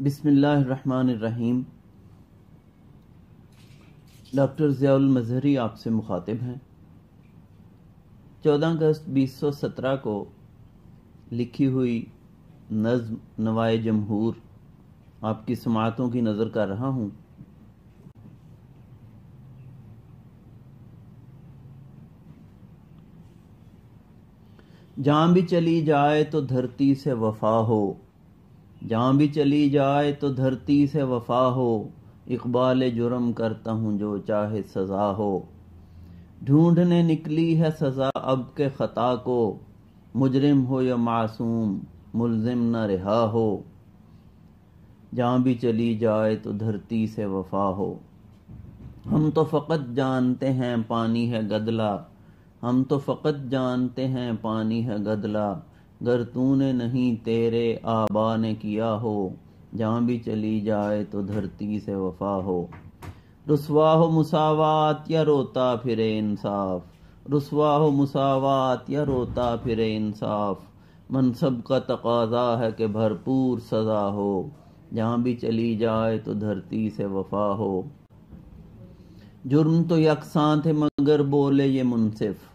بسم اللہ الرحمن الرحیم۔ ڈاکٹر ضیاء المظہری آپ سے مخاطب ہیں۔ 14 اگست 2017 کو لکھی ہوئی نظم نوائے جمہور آپ کی سماعتوں کی نظر کر رہا ہوں۔ جہاں بھی چلی جائے تو دھرتی سے وفا ہو، جہاں بھی چلی جائے تو دھرتی سے وفا ہو، اقبال جرم کرتا ہوں جو چاہے سزا ہو۔ ڈھونڈنے نکلی ہے سزا اب کے خطا کو، مجرم ہو یا معصوم ملزم نہ رہا ہو۔ جہاں بھی چلی جائے تو دھرتی سے وفا ہو۔ ہم تو فقط جانتے ہیں پانی ہے گدلا، ہم تو فقط جانتے ہیں پانی ہے گدلا، گر تو نے نہیں تیرے آبا نے کیا ہو۔ جہاں بھی چلی جائے تو دھرتی سے وفا ہو۔ رسوا ہو مساوات یا روتا پھرے انصاف، رسوا ہو مساوات یا روتا پھرے انصاف، منصب کا تقاضا ہے کہ بھرپور سزا ہو۔ جہاں بھی چلی جائے تو دھرتی سے وفا ہو۔ جرم تو یکساں تھے مگر بولے یہ منصف،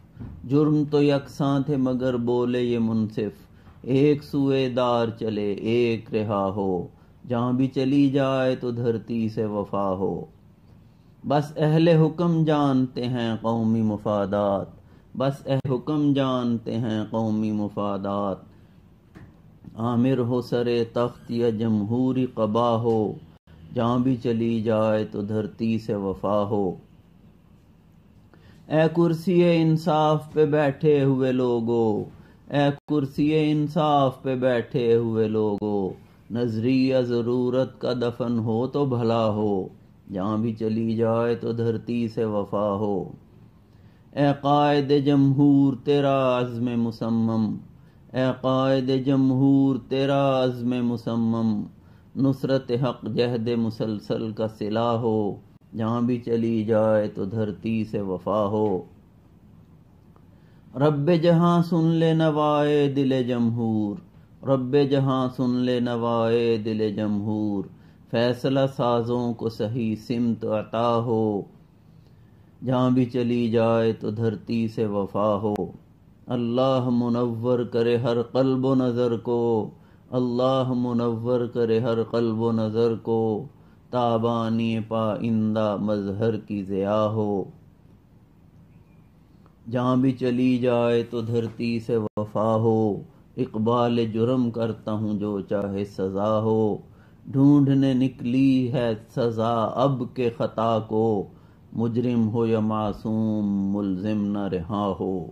جرم تو یکساں تھے مگر بولے یہ منصف، ایک سوئے دار چلے ایک رہا ہو۔ جہاں بھی چلی جائے تو دھرتی سے وفا ہو۔ بس اہل حکم جانتے ہیں قومی مفادات، بس اہل حکم جانتے ہیں قومی مفادات، آمر ہو سرے تخت یا جمہوری قبا ہو۔ جہاں بھی چلی جائے تو دھرتی سے وفا ہو۔ اے کرسی انصاف پہ بیٹھے ہوئے لوگو، اے کرسی انصاف پہ بیٹھے ہوئے لوگو، نظریہ ضرورت کا دفن ہو تو بھلا ہو۔ جہاں بھی چلی جائے تو دھرتی سے وفا ہو۔ اے قائد جمہور تیرا عزم مصمم، اے قائد جمہور تیرا عزم مصمم، نصرت حق جہد مسلسل کا صلہ ہو۔ جہاں بھی چلی جائے تو دھرتی سے وفا ہو۔ رب جہاں سن لے نوائے دل جمہور، رب جہاں سن لے نوائے دل جمہور، فیصلہ سازوں کو صحیح سمت عطا ہو۔ جہاں بھی چلی جائے تو دھرتی سے وفا ہو۔ اللہ منور کرے ہر قلب و نظر کو، اللہ منور کرے ہر قلب و نظر کو، تابانی پائندہ مظہر کی ضیاء ہو۔ جہاں بھی چلی جائے تو دھرتی سے وفا ہو، اقبال جرم کرتا ہوں جو چاہے سزا ہو۔ ڈھونڈنے نکلی ہے سزا اب کے خطا کو، مجرم ہو یا معصوم ملزم نہ رہا ہو۔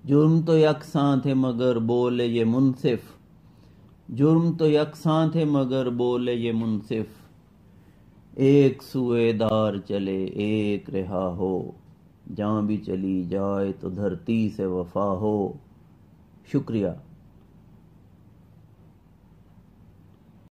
جرم تو یکساں تھے مگر بولے یہ منصف، جرم تو یکساں تھے مگر بولے یہ منصف، ایک سوئے دار چلے ایک رہا ہو۔ جہاں بھی چلی جائے تو دھرتی سے وفا ہو۔ شکریہ۔